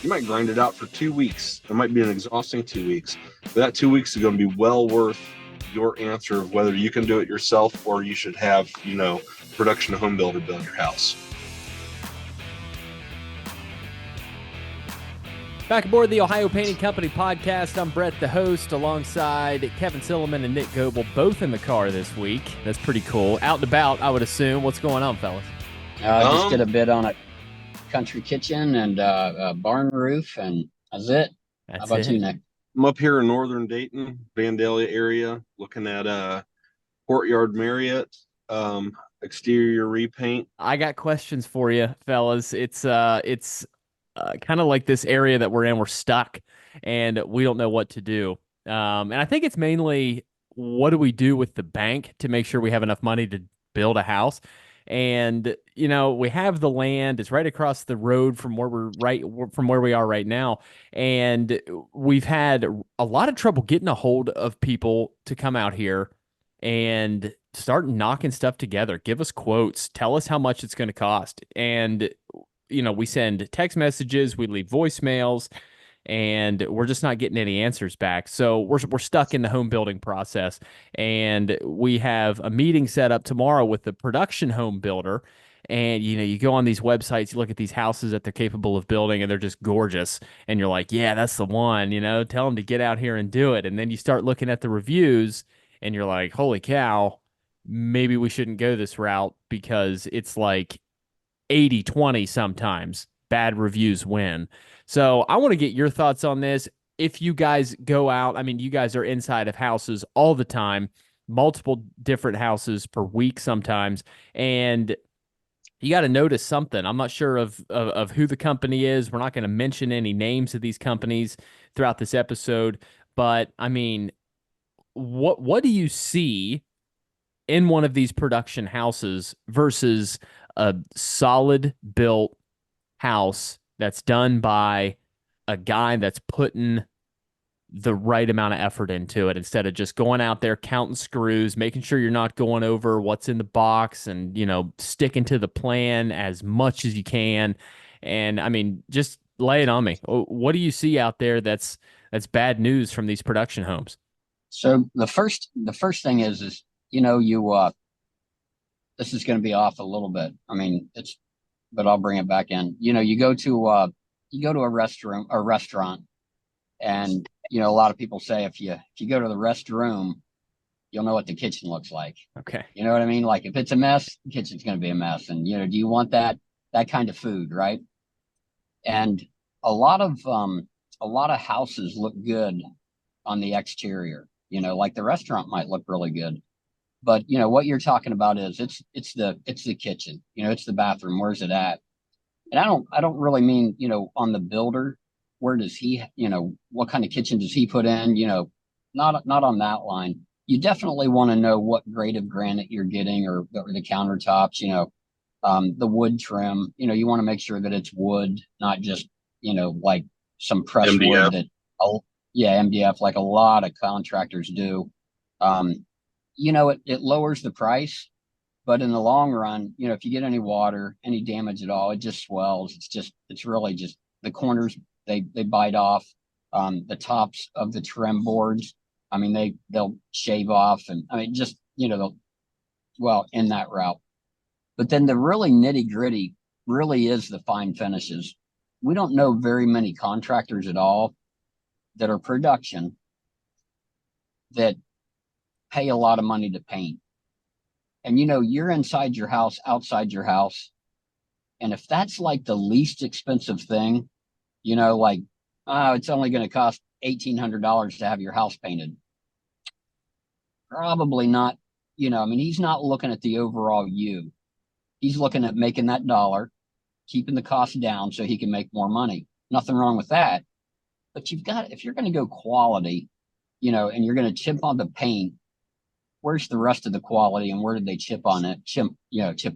You might grind it out for 2 weeks. It might be an exhausting 2 weeks, but that 2 weeks is going to be well worth your answer of whether you can do it yourself or you should have, production home builder build your house. Back aboard the Ohio Painting Company podcast, I'm Brett, the host, alongside Kevin Sillaman and Nick Goebel, both in the car this week. That's pretty cool. Out and about, I would assume. What's going on, fellas? Just did a bid on a country kitchen and a barn roof, and that's it. How about you, Nick? I'm up here in northern Dayton, Vandalia area, looking at Courtyard Marriott, exterior repaint. I got questions for you, fellas. It's kind of like this area that we're in. We're stuck, and we don't know what to do. And I think it's mainly, what do we do with the bank to make sure we have enough money to build a house? And we have the land. It's right across the road from where we are right now, and we've had a lot of trouble getting a hold of people to come out here and start knocking stuff together. Give us quotes. Tell us how much it's going to cost. And we send text messages, we leave voicemails, and we're just not getting any answers back. So we're stuck in the home building process, and we have a meeting set up tomorrow with the production home builder. And you go on these websites, you look at these houses that they're capable of building, and they're just gorgeous. And you're like, yeah, that's the one. Tell them to get out here and do it. And then you start looking at the reviews, and you're like, holy cow, maybe we shouldn't go this route, because it's like 80-20 sometimes. Bad reviews win. So I want to get your thoughts on this. If you guys go out, you guys are inside of houses all the time, multiple different houses per week sometimes, and you got to notice something. I'm not sure of who the company is. We're not going to mention any names of these companies throughout this episode, but what do you see in one of these production houses versus a solid built house that's done by a guy that's putting the right amount of effort into it, instead of just going out there counting screws, making sure you're not going over what's in the box, and sticking to the plan as much as you can? And just lay it on me. What do you see out there that's bad news from these production homes? So the first thing is this is going to be off a little bit. But I'll bring it back in. You go to a restaurant, and a lot of people say if you go to the restroom, you'll know what the kitchen looks like. Okay. You know what I mean? Like, if it's a mess, the kitchen's going to be a mess. And do you want that kind of food, right? And a lot of houses look good on the exterior. Like the restaurant might look really good, but what you're talking about is it's the kitchen. It's the bathroom. Where's it at? And I don't really mean on the builder. Where does he, what kind of kitchen does he put in? Not on that line. You definitely want to know what grade of granite you're getting, or the countertops. The wood trim. You want to make sure that it's wood, not just like some pressed MDF. wood that. Oh yeah, MDF, like a lot of contractors do. It lowers the price, but in the long run, if you get any water, any damage at all, it just swells. It's really just the corners, they bite off, the tops of the trim boards. They'll shave off, and in that route. But then the really nitty gritty really is the fine finishes. We don't know very many contractors at all that are production that pay a lot of money to paint. And you're inside your house, outside your house, and if that's like the least expensive thing, it's only going to cost $1,800 to have your house painted. Probably not. He's not looking at the overall you. He's looking at making that dollar, keeping the cost down so he can make more money. Nothing wrong with that. But if you're going to go quality, and you're going to chip on the paint, where's the rest of the quality, and where did they chip on it? Chip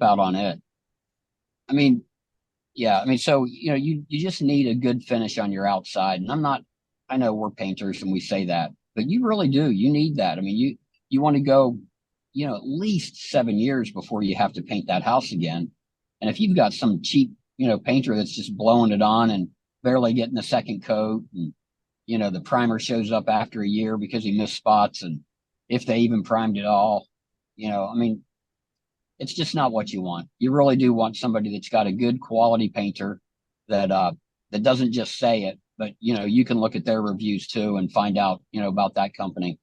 out on it. So you just need a good finish on your outside. And I know we're painters and we say that, but you really do. You need that. You want to go, at least 7 years before you have to paint that house again. And if you've got some cheap, painter that's just blowing it on and barely getting the second coat, and the primer shows up after a year because he missed spots, and if they even primed at all, I mean, it's just not what you want. You really do want somebody that's got a good quality painter that doesn't just say it, but you can look at their reviews too and find out about that company.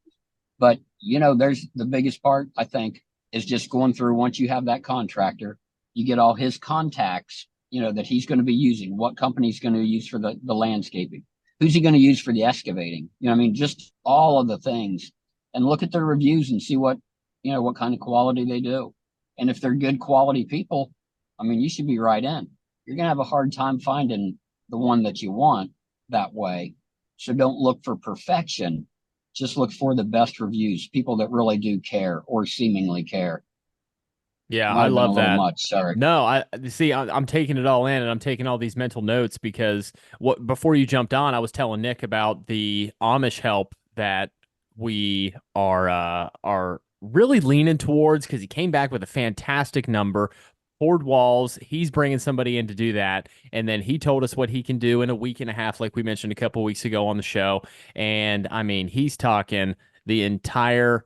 But there's the biggest part, I think, is just going through. Once you have that contractor, you get all his contacts, that he's going to be using, what company he's going to use for the landscaping, who's he going to use for the excavating, I mean, just all of the things, and look at their reviews and see what kind of quality they do. And if they're good quality people, I mean, you should be right in. You're going to have a hard time finding the one that you want that way. So don't look for perfection. Just look for the best reviews, people that really do care or seemingly care. Yeah, Might I have been a love little that. much. Sorry. No, I see. I'm taking it all in, and I'm taking all these mental notes because before you jumped on, I was telling Nick about the Amish help that we are really leaning towards because he came back with a fantastic number, poured walls. He's bringing somebody in to do that, and then he told us what he can do in a week and a half, like we mentioned a couple weeks ago on the show. And I mean, he's talking the entire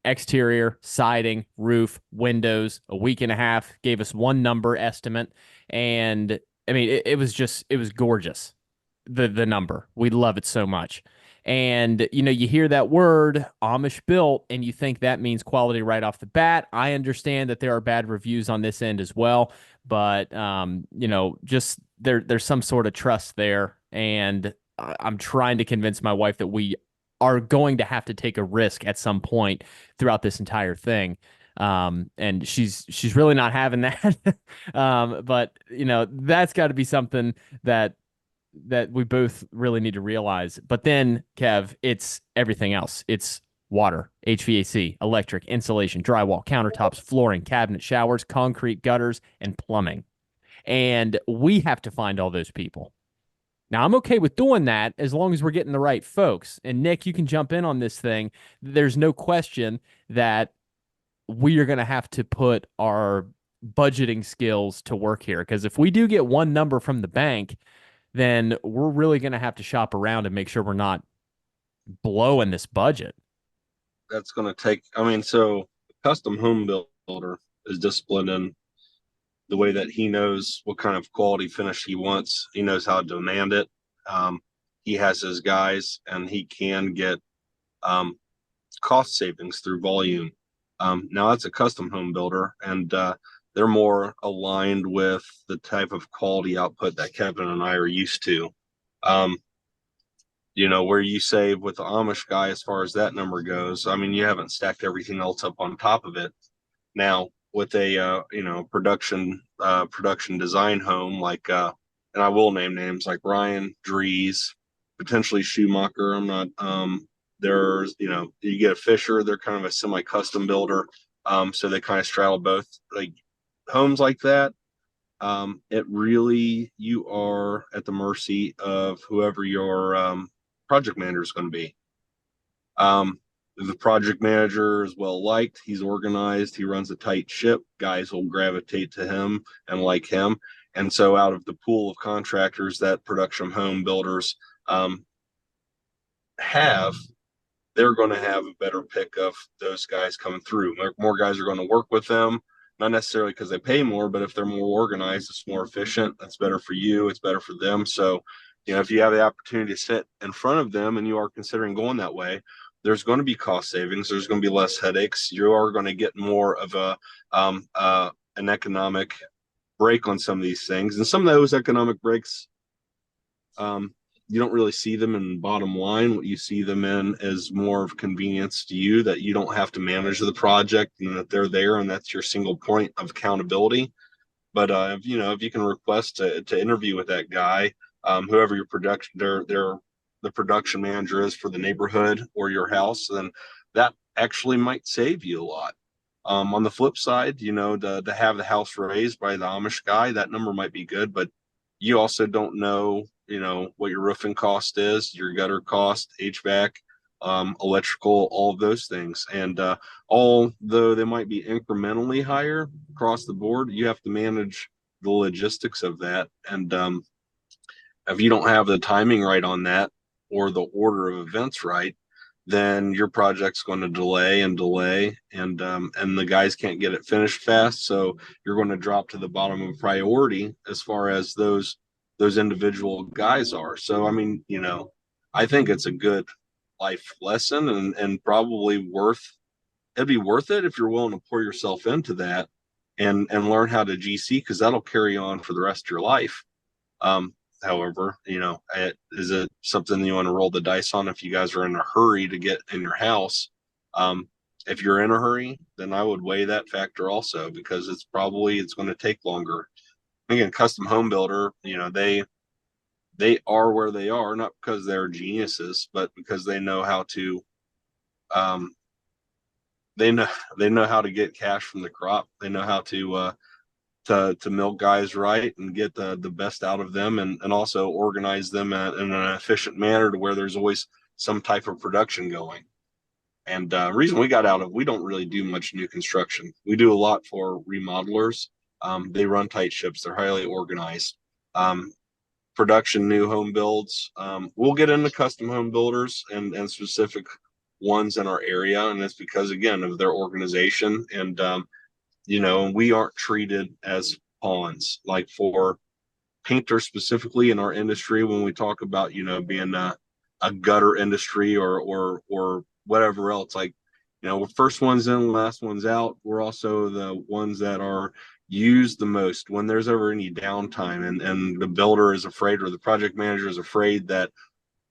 exterior, siding, roof, windows, a week and a half, gave us one number estimate. And I mean, it was gorgeous. The number. We love it so much. And you hear that word Amish built and you think that means quality right off the bat. I understand that there are bad reviews on this end as well, but just there's some sort of trust there. And I'm trying to convince my wife that we are going to have to take a risk at some point throughout this entire thing. And she's really not having that. But that's got to be something that we both really need to realize. But then, Kev, it's everything else. It's water, HVAC, electric, insulation, drywall, countertops, flooring, cabinet, showers, concrete, gutters, and plumbing. And we have to find all those people. Now, I'm okay with doing that as long as we're getting the right folks. And Nick, you can jump in on this thing. There's no question that we are going to have to put our budgeting skills to work here. Because if we do get one number from the bank, then we're really going to have to shop around and make sure we're not blowing this budget. That's going to take, I mean, so custom home builder is disciplined in the way that he knows what kind of quality finish he wants. He knows how to demand it. He has his guys, and he can get cost savings through volume. Now that's a custom home builder, and they're more aligned with the type of quality output that Kevin and I are used to. Where you save with the Amish guy as far as that number goes, I mean, you haven't stacked everything else up on top of it. Now, with a production design home like and I will name names like Ryan Dries, potentially Schumacher. I'm not there's you get a Fisher, they're kind of a semi-custom builder. So they kind of straddle both. Like homes like that, it really, you are at the mercy of whoever your project manager is going to be. The project manager is well liked, he's organized, he runs a tight ship, guys will gravitate to him and like him. And so out of the pool of contractors that production home builders have, they're going to have a better pick of those guys coming through. More guys are going to work with them, not necessarily because they pay more, but if they're more organized, it's more efficient. That's better for you. It's better for them. So, if you have the opportunity to sit in front of them and you are considering going that way, there's going to be cost savings. There's going to be less headaches. You are going to get more of an economic break on some of these things. And some of those economic breaks, you don't really see them in bottom line. What you see them in is more of convenience to you, that you don't have to manage the project and that they're there and that's your single point of accountability. But if you can request to interview with that guy, whoever your production, the production manager is for the neighborhood or your house, then that actually might save you a lot. On the flip side, to have the house raised by the Amish guy, that number might be good, but you also don't know, what your roofing cost is, your gutter cost, HVAC, electrical, all of those things. And although they might be incrementally higher across the board, you have to manage the logistics of that. And If you don't have the timing right on that or the order of events right, then your project's going to delay and delay, and the guys can't get it finished fast. So you're going to drop to the bottom of priority as far as those individual guys are. So I mean, I think it's a good life lesson, and probably it'd be worth it if you're willing to pour yourself into that and learn how to GC, because that'll carry on for the rest of your life. Um, However, is it something you want to roll the dice on if you guys are in a hurry to get in your house? If you're in a hurry, then I would weigh that factor also, because it's going to take longer. Again, custom home builder, they are where they are, not because they're geniuses, but because they know how to um, they know how to get cash from the crop. They know how to milk guys right and get the best out of them, and also organize them in an efficient manner to where there's always some type of production going. And reason we don't really do much new construction. We do a lot for remodelers. They run tight ships. They're highly organized. Production new home builds. We'll get into custom home builders and specific ones in our area, and it's because, again, of their organization. And we aren't treated as pawns. Like for painters specifically in our industry, when we talk about being a gutter industry or whatever else, like we're first ones in, last ones out. We're also the ones that are used the most when there's ever any downtime, and the builder is afraid, or the project manager is afraid, that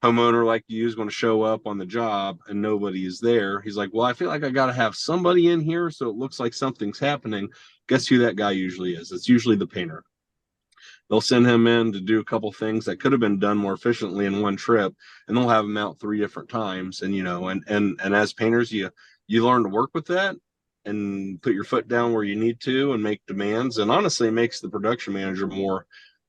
homeowner like you is going to show up on the job and nobody is there. He's like, well, I feel like I got to have somebody in here so it looks like something's happening. Guess who that guy usually is? It's usually the painter. They'll send him in to do a couple things that could have been done more efficiently in one trip, and they'll have him out 3 different times. And and as painters, you learn to work with that and put your foot down where you need to and make demands, and honestly, it makes the production manager more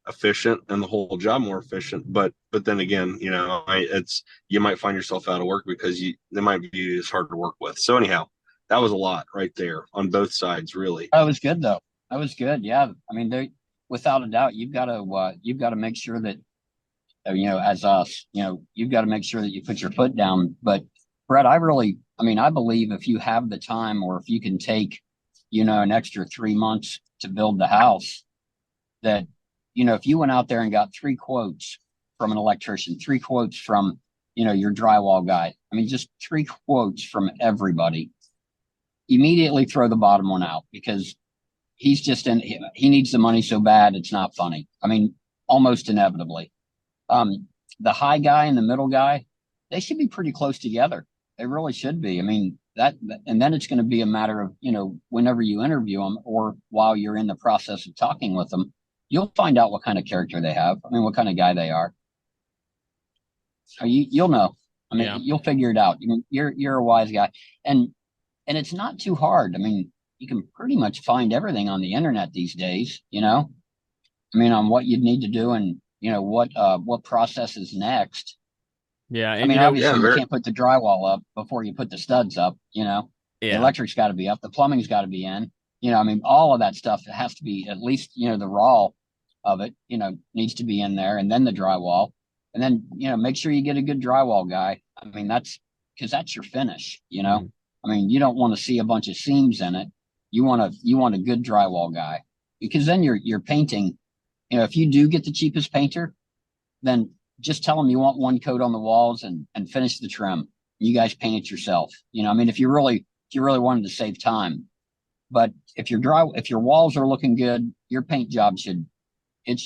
efficient and the whole job more efficient. But then again, you might find yourself out of work because they might be as hard to work with. So anyhow, that was a lot right there on both sides, really. That was good though. That was good. Yeah. I mean, without a doubt, you've got to make sure that, as us, you've got to make sure that you put your foot down. But Brett, I believe if you have the time, or if you can take, an extra 3 months to build the house, that, if you went out there and got 3 quotes from an electrician, 3 quotes from, your drywall guy, I mean, just 3 quotes from everybody, immediately throw the bottom one out, because he needs the money so bad it's not funny. I mean, almost inevitably. The high guy and the middle guy, they should be pretty close together. They really should be. I mean, and then it's going to be a matter of, whenever you interview them, or while you're in the process of talking with them, you'll find out what kind of character they have. I mean, what kind of guy they are. You'll know. I mean, You'll figure it out. You're a wise guy, and it's not too hard. I mean, you can pretty much find everything on the internet these days. I mean, on what you'd need to do, and what process is next. Yeah, and I mean, obviously you can't put the drywall up before you put the studs up. The electric's got to be up, the plumbing's got to be in. I mean, all of that stuff has to be, at least the raw of it, needs to be in there, and then the drywall, and then make sure you get a good drywall guy. I mean, that's your finish. Mm-hmm. I mean, you don't want to see a bunch of seams in it. You want a good drywall guy, because then you're painting. If you do get the cheapest painter, then just tell them you want 1 coat on the walls and finish the trim. You guys paint it yourself. I mean, if you really wanted to save time. But if your walls are looking good, your paint job should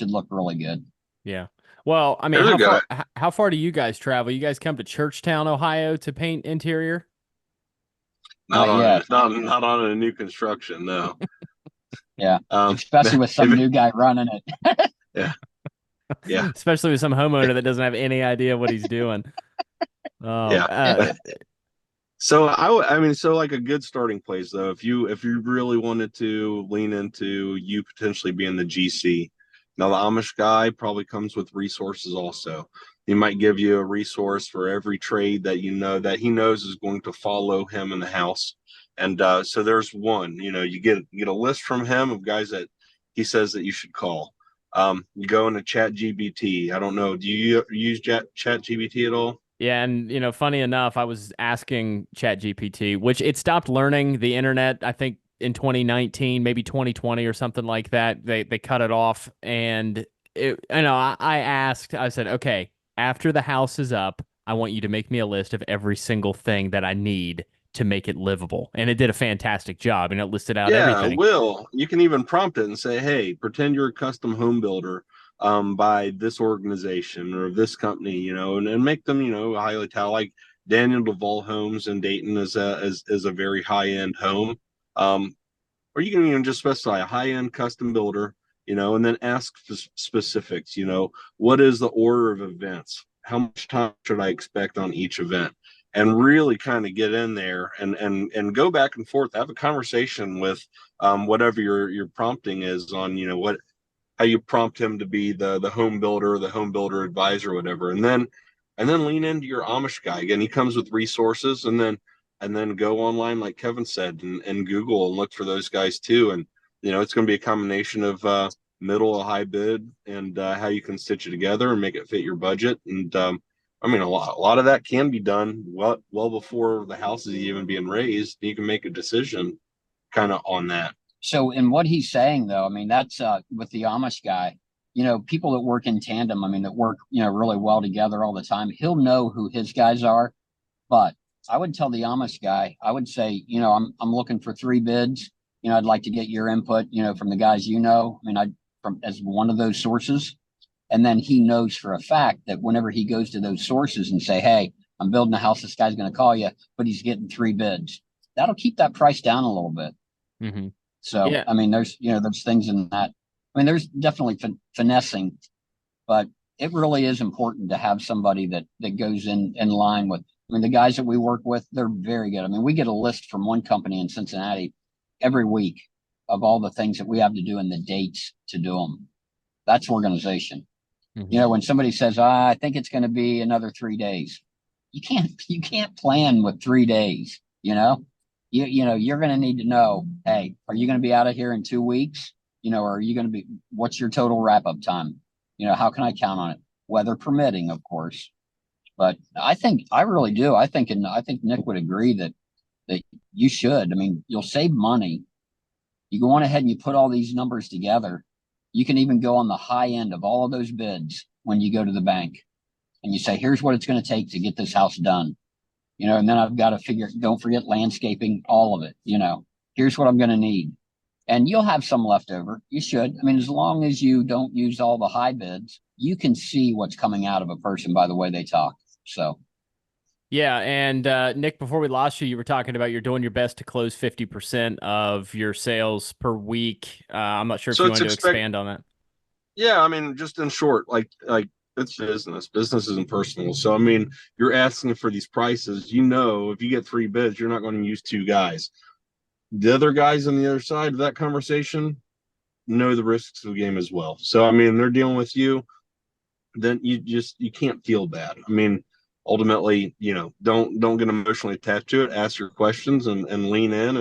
look really good. Yeah. Well, I mean, how far do you guys travel? You guys come to Churchtown, Ohio to paint interior? Not on a new construction, no. Yeah. Especially with some new guy running it. Yeah. Yeah. Especially with some homeowner that doesn't have any idea what he's doing. So so like a good starting place though, if you really wanted to lean into you potentially being the GC. Now the Amish guy probably comes with resources also. He might give you a resource for every trade that that he knows is going to follow him in the house. And so there's one, you get a list from him of guys that he says that you should call. You go into Chat GBT. I don't know. Do you use Chat GBT at all? Yeah, and funny enough, I was asking ChatGPT, which it stopped learning the internet, I think in 2019, maybe 2020 or something like that. They cut it off, and I asked, I said, okay, after the house is up, I want you to make me a list of every single thing that I need to make it livable, and it did a fantastic job, and it listed out Yeah, everything. will. You can even prompt it and say, hey, pretend you're a custom home builder by this organization or this company, and make them, highly touted. Like Daniel Duvall Homes in Dayton is a very high end home. Or you can even just specify a high end custom builder, and then ask for specifics, what is the order of events? How much time should I expect on each event? And really kind of get in there and go back and forth, have a conversation with whatever your prompting is on, what how you prompt him to be the home builder, the home builder advisor, whatever, and then lean into your Amish guy. Again, he comes with resources, and then go online like Kevin said, and Google and look for those guys too. And it's going to be a combination of middle, a high bid, and how you can stitch it together and make it fit your budget. And I mean, a lot of that can be done well before the house is even being raised. You can make a decision kind of on that. So in what he's saying though, I mean, that's with the Amish guy, people that work in tandem, I mean, that work, really well together all the time, he'll know who his guys are. But I would tell the Amish guy, I would say, I'm looking for 3 bids. I'd like to get your input, from the guys, I mean, from as one of those sources. And then he knows for a fact that whenever he goes to those sources and say, hey, I'm building a house, this guy's going to call you, but he's getting 3 bids. That'll keep that price down a little bit. Mm-hmm. So, Yeah. I mean, there's things in that. I mean, there's definitely finessing, but it really is important to have somebody that goes in line with. I mean, the guys that we work with, they're very good. I mean, we get a list from one company in Cincinnati every week of all the things that we have to do and the dates to do them. That's organization. Mm-hmm. When somebody says, I think it's going to be another 3 days, you can't plan with 3 days, you're going to need to know, hey, are you going to be out of here in 2 weeks? Or are you going to be, what's your total wrap up time? How can I count on it? Weather permitting, of course. But I really do. I think Nick would agree that you should. I mean, you'll save money. You go on ahead and you put all these numbers together. You can even go on the high end of all of those bids when you go to the bank and you say, here's what it's going to take to get this house done. And then I've got to don't forget landscaping, all of it, here's what I'm going to need. And you'll have some left over. You should. I mean, as long as you don't use all the high bids, you can see what's coming out of a person by the way they talk. So. Yeah, and Nick, before we lost you, you were talking about you're doing your best to close 50% of your sales per week. I'm not sure if So you it's wanted to expand on that. Yeah, I mean, just in short, like it's business. Business isn't personal. So I mean, you're asking for these prices. If you get 3 bids, you're not going to use 2 guys. The other guys on the other side of that conversation know the risks of the game as well. So I mean, they're dealing with you. Then you can't feel bad. I mean, ultimately, don't get emotionally attached to it. Ask your questions and lean in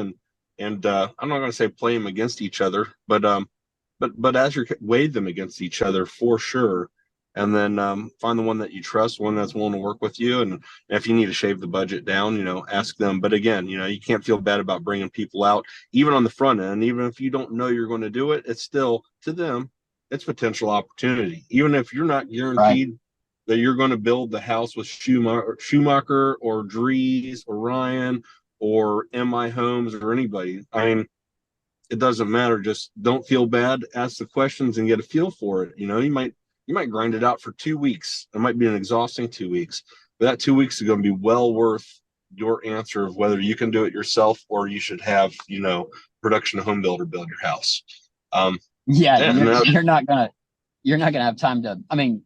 and I'm not going to say play them against each other, but as you weigh them against each other for sure, and then find the one that you trust, one that's willing to work with you, and if you need to shave the budget down, ask them. But again, you can't feel bad about bringing people out, even on the front end. Even if you don't know you're going to do it, it's still to them, it's potential opportunity. Even if you're not guaranteed that you're going to build the house with Schumacher or Dries or Ryan or MI Homes or anybody. I mean, it doesn't matter. Just don't feel bad. Ask the questions and get a feel for it. You might grind it out for 2 weeks. It might be an exhausting 2 weeks, but that 2 weeks is going to be well worth your answer of whether you can do it yourself or you should have, production home builder build your house. You're not gonna have time to. I mean,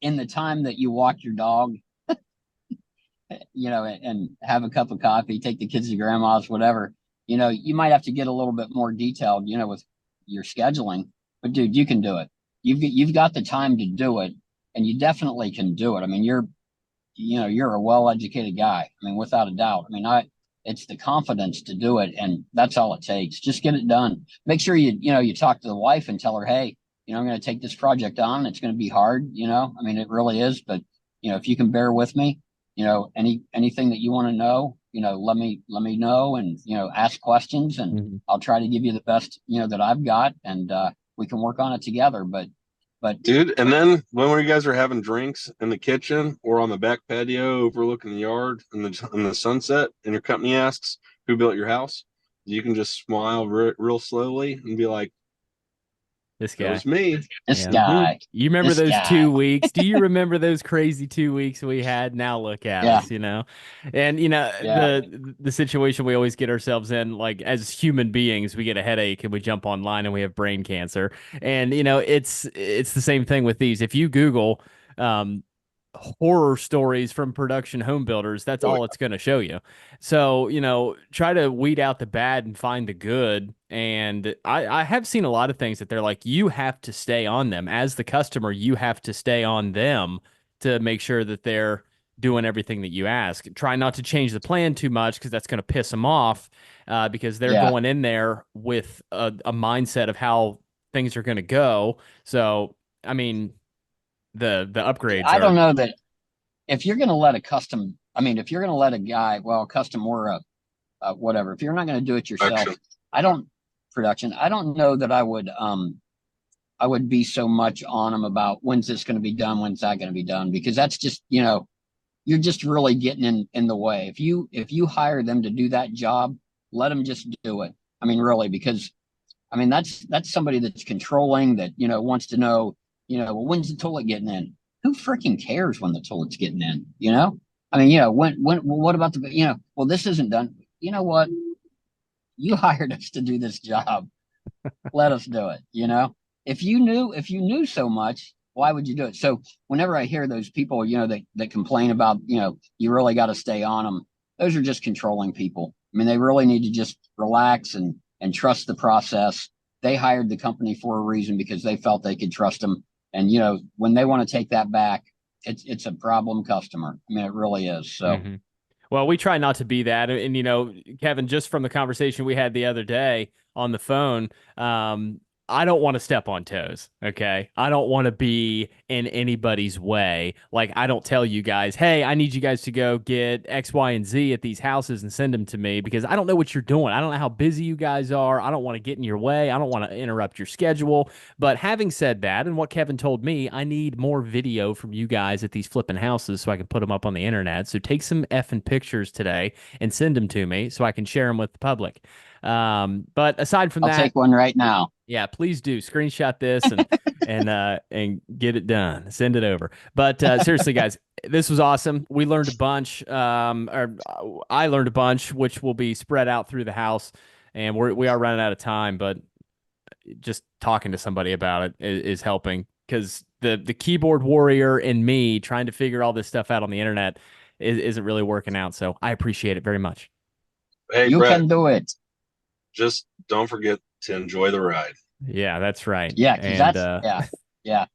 in the time that you walk your dog, and have a cup of coffee, take the kids to grandma's, whatever. You might have to get a little bit more detailed, with your scheduling. But dude, you can do it. You've got the time to do it, and you definitely can do it. I mean, you're a well-educated guy. I mean, without a doubt. I mean, it's the confidence to do it, and that's all it takes. Just get it done. Make sure you talk to the wife and tell her, hey, I'm going to take this project on. It's going to be hard, I mean, it really is, but if you can bear with me, anything that you want to know, let me know, and, ask questions, and I'll try to give you the best, that I've got, and we can work on it together. But dude, and then when you guys are having drinks in the kitchen or on the back patio overlooking the yard in the sunset, and your company asks who built your house, you can just smile real slowly and be like, this guy. It was me. This guy. You remember this those guy. 2 weeks? Do you remember those crazy 2 weeks we had? Now look at us, And the situation we always get ourselves in, like as human beings, we get a headache and we jump online and we have brain cancer. And it's the same thing with these. If you Google horror stories from production home builders, that's all it's going to show you. So, try to weed out the bad and find the good. And I have seen a lot of things that they're like, you have to stay on them. As the customer, you have to stay on them to make sure that they're doing everything that you ask. Try not to change the plan too much, because that's going to piss them off, because they're going in there with a mindset of how things are going to go. So, I mean, the upgrades. I don't know that if you're going to let if you're going to let a guy, custom or whatever, if you're not going to do it yourself, I don't know that I would be so much on them about when's this going to be done, when's that going to be done, because that's just, you're just really getting in the way. If you hire them to do that job, let them just do it. I mean, really, because that's somebody that's controlling, that, wants to know, when's the toilet getting in? Who freaking cares when the toilet's getting in? What about this isn't done. You know what? You hired us to do this job. Let us do it. If you knew so much, why would you do it? So whenever I hear those people, that complain about, you really got to stay on them, those are just controlling people. I mean, they really need to just relax and trust the process. They hired the company for a reason, because they felt they could trust them. And, when they want to take that back, it's a problem customer. I mean, it really is. So, Well, we try not to be that. And, Kevin, just from the conversation we had the other day on the phone, I don't want to step on toes. Okay. I don't want to be in anybody's way. Like, I don't tell you guys, hey, I need you guys to go get X, Y, and Z at these houses and send them to me, because I don't know what you're doing. I don't know how busy you guys are. I don't want to get in your way. I don't want to interrupt your schedule. But having said that, and what Kevin told me, I need more video from you guys at these flipping houses so I can put them up on the internet. So take some effing pictures today and send them to me so I can share them with the public. But aside from that, I'll take one right now. Yeah, please do screenshot this and get it done. Send it over. But seriously, guys, this was awesome. We learned a bunch. Or I learned a bunch, which will be spread out through the house. And we are running out of time, but just talking to somebody about it is helping, because the keyboard warrior in me trying to figure all this stuff out on the internet isn't really working out. So I appreciate it very much. Hey, you Brett, can do it. Just don't forget to enjoy the ride. Yeah, that's right. Yeah, that's yeah.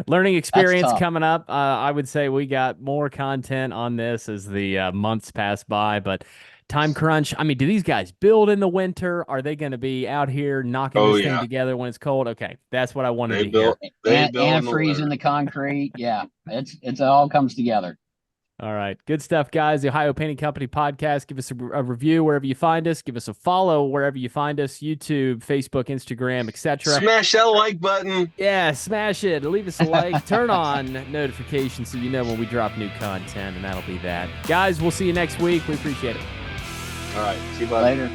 Learning experience coming up. I would say we got more content on this as the months pass by, but time crunch. I mean, do these guys build in the winter? Are they going to be out here knocking this thing together when it's cold? Okay, that's what I wanted to hear. And freezing the concrete. Yeah, it all comes together. All right. Good stuff, guys. The Ohio Painting Company podcast. Give us a review wherever you find us. Give us a follow wherever you find us. YouTube, Facebook, Instagram, etc. Smash that like button. Yeah, smash it. Leave us a like. Turn on notifications so you know when we drop new content, and that'll be that. Guys, we'll see you next week. We appreciate it. All right. See you later.